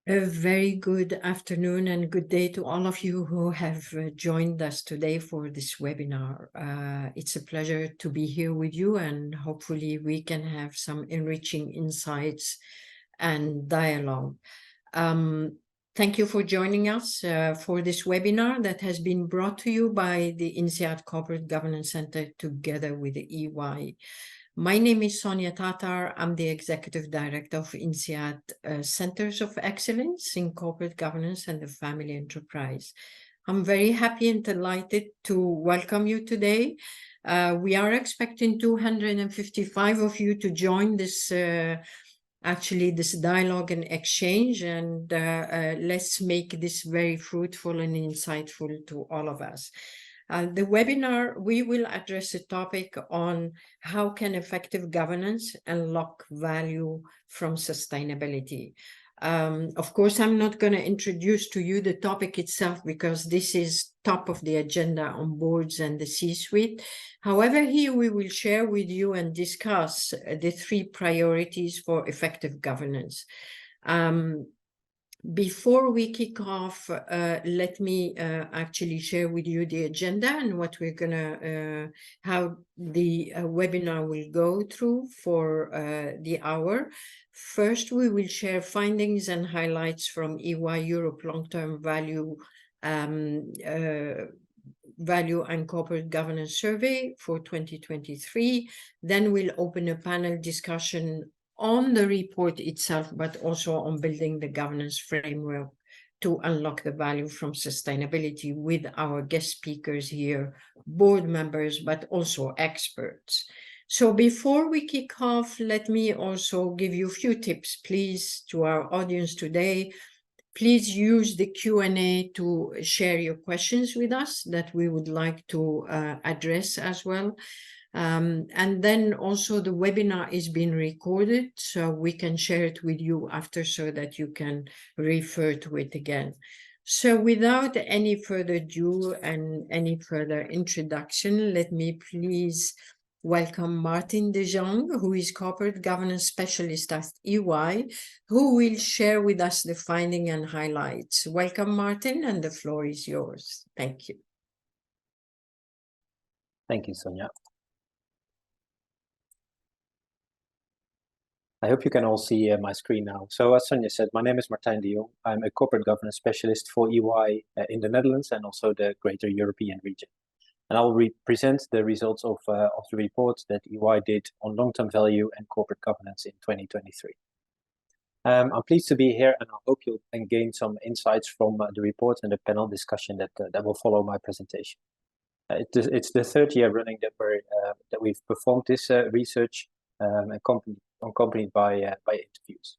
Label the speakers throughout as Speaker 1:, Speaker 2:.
Speaker 1: A very good afternoon and good day to all of you who have joined us today for this webinar. It's a pleasure to be here with you, and hopefully we can have some enriching insights and dialogue. Thank you for joining us for this webinar that has been brought to you by the INSEAD Corporate Governance Centre together with the EY. My name is Sonia Tatar. I'm the Executive Director of INSEAD Centers of Excellence in Corporate Governance and the Family Enterprise. I'm very happy and delighted to welcome you today. We are expecting 255 of you to join this this dialogue and exchange, and let's make this very fruitful and insightful to all of us. The webinar, we will address a topic on how can effective governance unlock value from sustainability. Of course, I'm not going to introduce to you the topic itself because this is top of the agenda on boards and the C-suite. However, here we will share with you and discuss the 3 priorities for effective governance. Before we kick off, let me actually share with you the agenda and what we're gonna, how the webinar will go through for the hour. First, we will share findings and highlights from EY Europe Long-Term Value and Corporate Governance Survey for 2023. Then we'll open a panel discussion on the report itself, but also on building the governance framework to unlock the value from sustainability with our guest speakers here, board members, but also experts. So before we kick off, let me also give you a few tips, please, to our audience today. Please use the Q&A to share your questions with us that we would like to address as well. And then also the webinar is being recorded, so we can share it with you after so that you can refer to it again. So without any further ado and any further introduction, let me please welcome Martin de Jong, who is Corporate Governance Specialist at EY, who will share with us the finding and highlights. Welcome, Martin, and the floor is yours. Thank you.
Speaker 2: Thank you, Sonia. I hope you can all see my screen now. So as Sonia said, my name is Martijn de Jong. I'm a corporate governance specialist for EY in the Netherlands and also the greater European region. And I will present the results of the report that EY did on long-term value and corporate governance in 2023. I'm pleased to be here, and I hope you'll gain some insights from the report and the panel discussion that will follow my presentation. It's the 3rd year running that we've performed this research accompanied by interviews.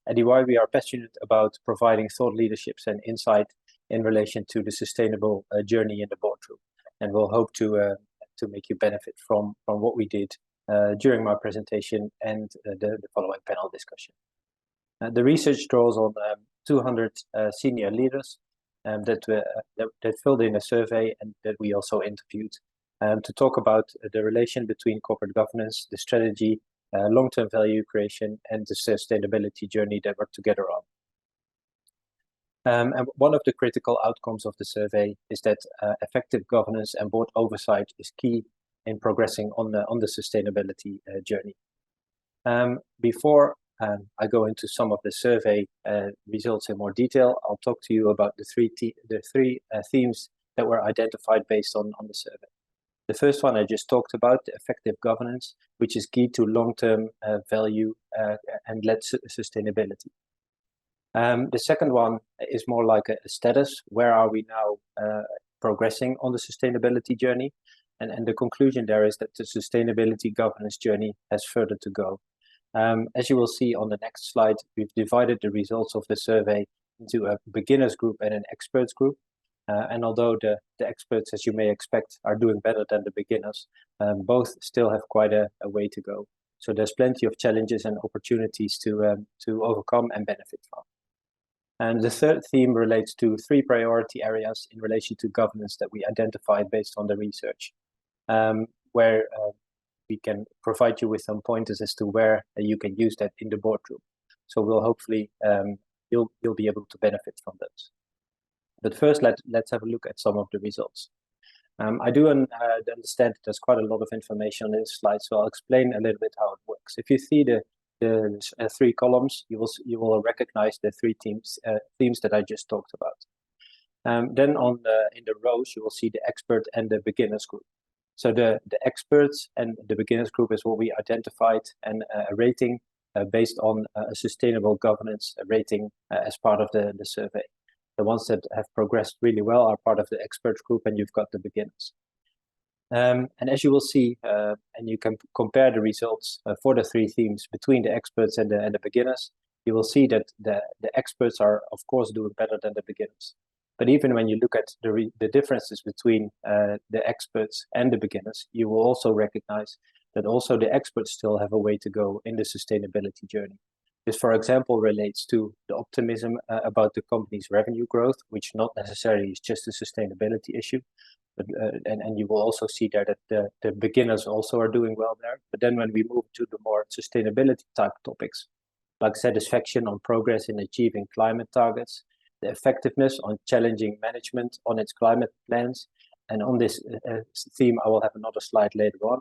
Speaker 2: At EY, we are passionate about providing thought leaderships and insight in relation to the sustainable journey in the boardroom, and we'll hope to make you benefit from what we did during my presentation and the following panel discussion. The research draws on 200 senior leaders that filled in a survey and that we also interviewed to talk about the relation between corporate governance, the strategy, long-term value creation, and the sustainability journey that we're together on. And one of the critical outcomes of the survey is that effective governance and board oversight is key in progressing on the sustainability journey. Before I go into some of the survey results in more detail, I'll talk to you about the three themes that were identified based on the survey. The first one I just talked about, the effective governance, which is key to long-term value and led sustainability. The second one is more like a status. Where are we now progressing on the sustainability journey? And the conclusion there is that the sustainability governance journey has further to go. As you will see on the next slide, we've divided the results of the survey into a beginners group and an experts group. And although the experts, as you may expect, are doing better than the beginners, both still have quite a way to go. So there's plenty of challenges and opportunities to overcome and benefit from. And the third theme relates to 3 priority areas in relation to governance that we identified based on the research, where we can provide you with some pointers as to where you can use that in the boardroom. So we'll hopefully you'll be able to benefit from those. But first, let's have a look at some of the results. I do understand that there's quite a lot of information on this slide, so I'll explain a little bit how it works. If you see the three columns, you will recognize the three themes that I just talked about. Then in the rows, you will see the expert and the beginners group. So the experts and the beginners group is what we identified and a rating based on a sustainable governance rating as part of the survey. The ones that have progressed really well are part of the experts group, and you've got the beginners. And as you will see, and you can compare the results for the three themes between the experts and the beginners, you will see that the experts are, of course, doing better than the beginners. But even when you look at the differences between the experts and the beginners, you will also recognize that also the experts still have a way to go in the sustainability journey. This, for example, relates to the optimism about the company's revenue growth, which not necessarily is just a sustainability issue. But, and you will also see there that the beginners also are doing well there. But then when we move to the more sustainability type topics, like satisfaction on progress in achieving climate targets, the effectiveness on challenging management on its climate plans, and on this theme, I will have another slide later on.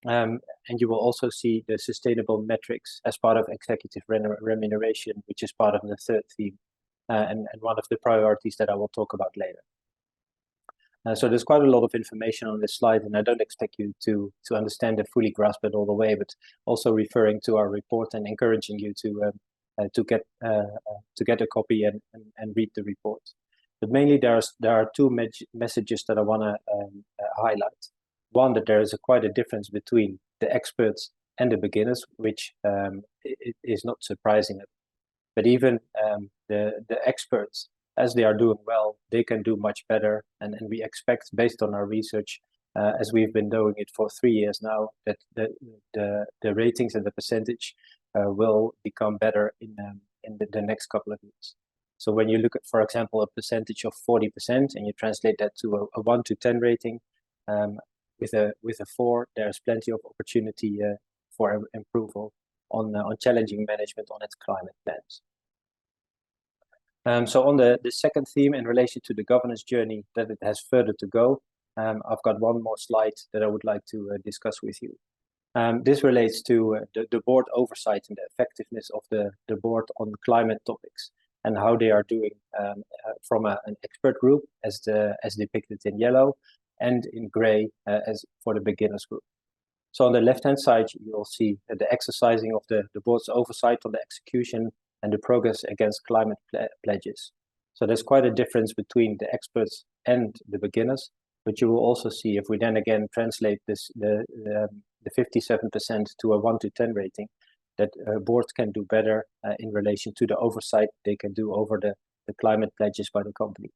Speaker 2: And you will also see the sustainable metrics as part of executive remuneration, which is part of the third theme, and one of the priorities that I will talk about later. So there's quite a lot of information on this slide, and I don't expect you to understand and fully grasp it all the way, but also referring to our report and encouraging you to get a copy and read the report. But mainly there are two messages that I want to highlight. One, that there is quite a difference between the experts and the beginners, which is not surprising. But even the experts, as they are doing well, they can do much better. And we expect, based on our research, as we've been doing it for 3 years now, that the ratings and the percentage will become better in the next couple of years. So when you look at, for example, a percentage of 40% and you translate that to a 1 to 10 rating, with a 4, there's plenty of opportunity for improvement on challenging management on its climate plans. So on the second theme in relation to the governance journey, that it has further to go, I've got one more slide that I would like to discuss with you. This relates to the board oversight and the effectiveness of the board on climate topics and how they are doing from an expert group as depicted in yellow, and in gray as for the beginners group. So on the left-hand side, you'll see the exercising of the board's oversight on the execution and the progress against climate pledges. So there's quite a difference between the experts and the beginners, but you will also see, if we then again translate this the 57% to a 1 to 10 rating, that boards can do better in relation to the oversight they can do over the climate pledges by the company.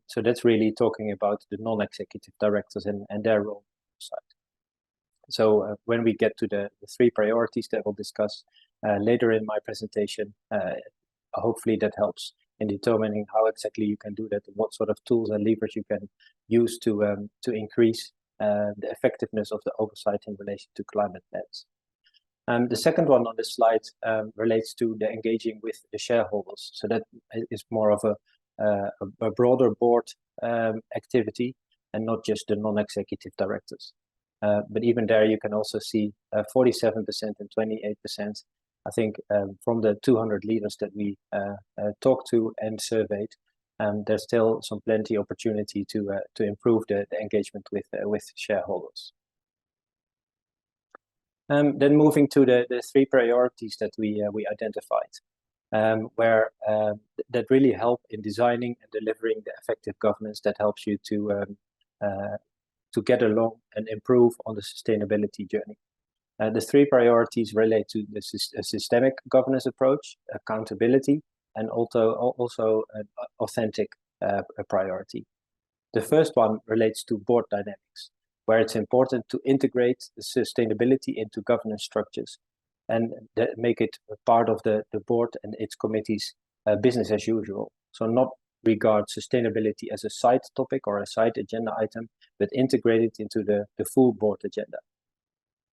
Speaker 2: So that's really talking about the non-executive directors and their role side. So when we get to the 3 priorities that we'll discuss later in my presentation, hopefully that helps in determining how exactly you can do that and what sort of tools and levers you can use to increase the effectiveness of the oversight in relation to climate plans. The second one on this slide relates to the engaging with the shareholders. So that is more of a broader board activity and not just the non-executive directors. But even there, you can also see 47% and 28%. I think from the 200 leaders that we talked to and surveyed, there's still some plenty opportunity to improve the engagement with shareholders. Then moving to the 3 priorities that we identified. Where that really help in designing and delivering the effective governance that helps you to get along and improve on the sustainability journey. The 3 priorities relate to the systemic governance approach, accountability, and also an authentic priority. The first one relates to board dynamics, where it's important to integrate the sustainability into governance structures and make it a part of the board and its committees business as usual. So not regard sustainability as a side topic or a side agenda item, but integrate it into the full board agenda.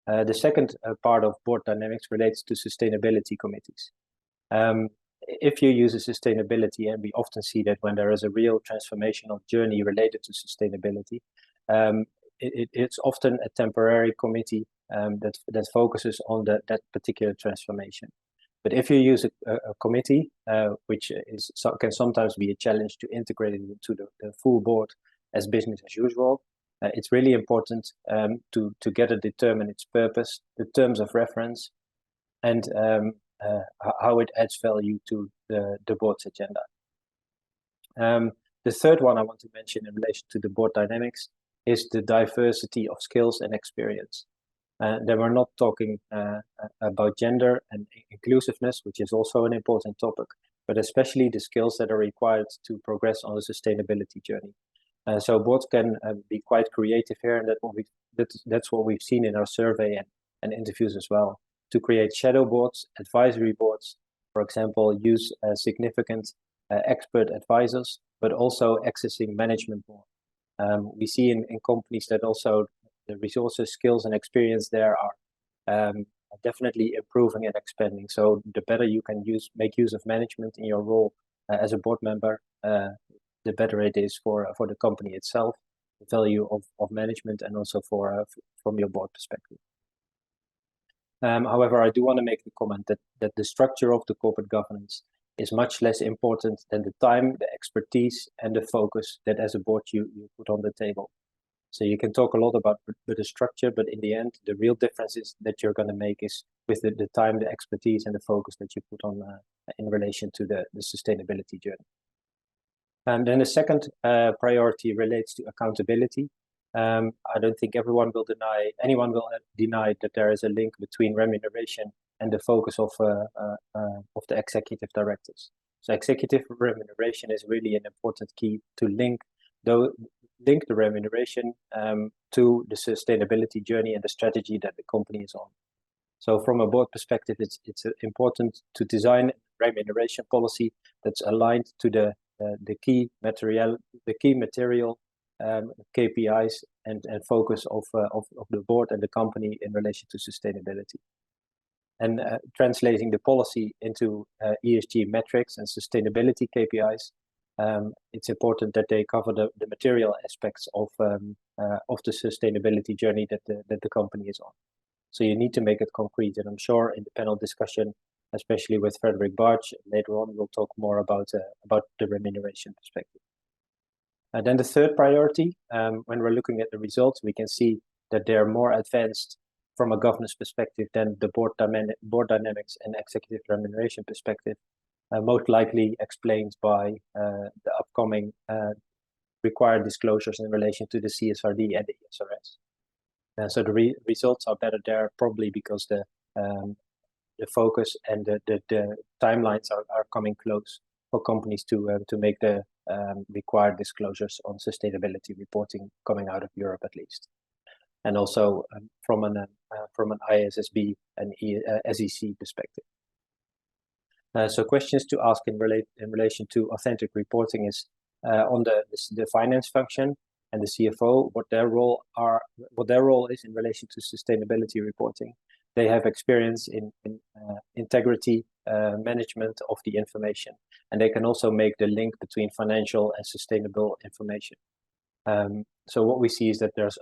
Speaker 2: The second part of board dynamics relates to sustainability committees. if you use a sustainability, and we often see that when there is a real transformational journey related to sustainability, it's often a temporary committee that focuses on that particular transformation. But if you use a committee, which can sometimes be a challenge to integrate it into the full board as business as usual, it's really important to together determine its purpose, the terms of reference, and how it adds value to the board's agenda. The third one I want to mention in relation to the board dynamics is the diversity of skills and experience. Then we're not talking about gender and inclusiveness, which is also an important topic, but especially the skills that are required to progress on the sustainability journey. So boards can be quite creative here, and that's what we've seen in our survey and interviews as well. To create shadow boards, advisory boards, for example, use significant expert advisors, but also accessing management board. We see in companies that also the resources, skills, and experience there are definitely improving and expanding. So the better you can make use of management in your role as a board member, the better it is for the company itself, the value of management, and also from your board perspective. However, I do want to make the comment that the structure of the corporate governance is much less important than the time, the expertise, and the focus that as a board you put on the table. So you can talk a lot about the structure, but in the end, the real differences that you're going to make is with the time, the expertise, and the focus that you put on in relation to the sustainability journey. And then the second priority relates to accountability. I don't think anyone will deny that there is a link between remuneration and the focus of the executive directors. So executive remuneration is really an important key to link the remuneration to the sustainability journey and the strategy that the company is on. So from a board perspective, it's important to design a remuneration policy that's aligned to the key material KPIs and focus of the board and the company in relation to sustainability. And translating the policy into ESG metrics and sustainability KPIs, it's important that they cover the material aspects of the sustainability journey that the company is on. So you need to make it concrete, and I'm sure in the panel discussion, especially with Frederick Barge, later on we'll talk more about the remuneration perspective. And then the third priority, when we're looking at the results, we can see that they're more advanced from a governance perspective than the board dynamics and executive remuneration perspective, most likely explained by the upcoming required disclosures in relation to the CSRD and the ESRS. So the results are better there, probably because the focus and the timelines are coming close for companies to make the required disclosures on sustainability reporting coming out of Europe at least, and also from an ISSB and SEC perspective. So questions to ask in relation to authentic reporting is on the finance function and the CFO, what their role is in relation to sustainability reporting. They have experience in integrity management of the information, and they can also make the link between financial and sustainable information. So what we see is that there's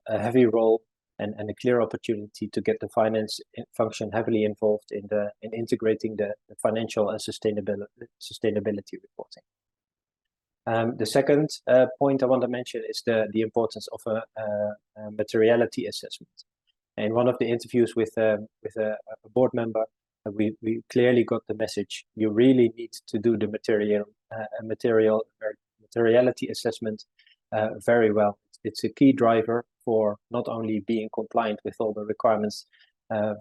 Speaker 2: a heavy role and a clear opportunity to get the finance function heavily involved in integrating the financial and sustainability reporting. The second point I want to mention is the importance of a materiality assessment. In one of the interviews with a board member, we clearly got the message: you really need to do the materiality assessment very well. It's a key driver for not only being compliant with all the requirements,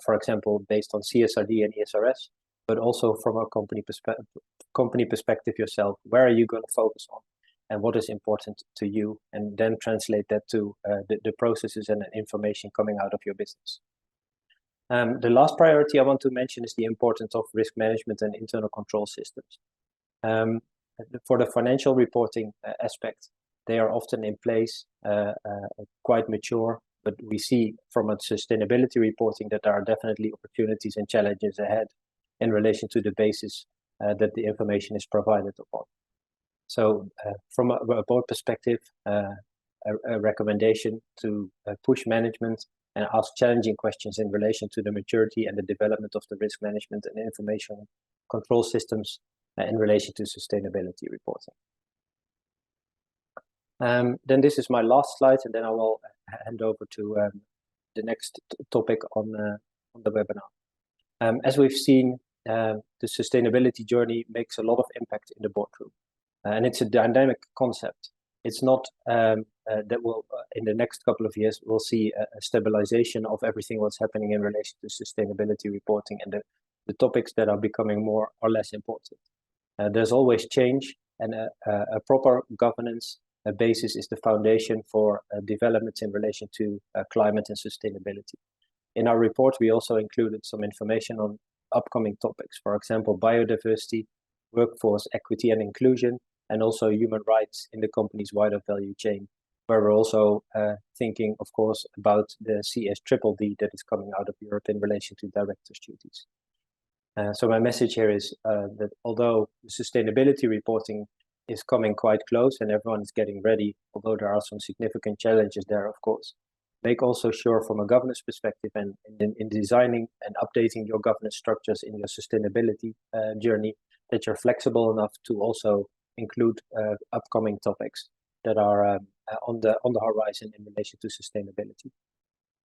Speaker 2: for example, based on CSRD and ESRS, but also from a company perspective yourself. Where are you going to focus on, and what is important to you, and then translate that to the processes and information coming out of your business. The last priority I want to mention is the importance of risk management and internal control systems. For the financial reporting aspect, they are often in place, quite mature, but we see from a sustainability reporting that there are definitely opportunities and challenges ahead in relation to the basis that the information is provided upon. So from a board perspective, a recommendation to push management and ask challenging questions in relation to the maturity and the development of the risk management and information control systems in relation to sustainability reporting. Then this is my last slide, and then I will hand over to the next topic on the webinar. As we've seen, the sustainability journey makes a lot of impact in the boardroom, and it's a dynamic concept. It's not that we'll, in the next couple of years, we'll see a stabilization of everything what's happening in relation to sustainability reporting and the topics that are becoming more or less important. There's always change, and a proper governance basis is the foundation for developments in relation to climate and sustainability. In our report, we also included some information on upcoming topics, for example, biodiversity, workforce equity and inclusion, and also human rights in the company's wider value chain, where we're also thinking, of course, about the CSDDD that is coming out of Europe in relation to directors' duties. So my message here is that although sustainability reporting is coming quite close and everyone is getting ready, although there are some significant challenges there, of course, make also sure from a governance perspective and in designing and updating your governance structures in your sustainability journey, that you're flexible enough to also include upcoming topics that are on the horizon in relation to sustainability.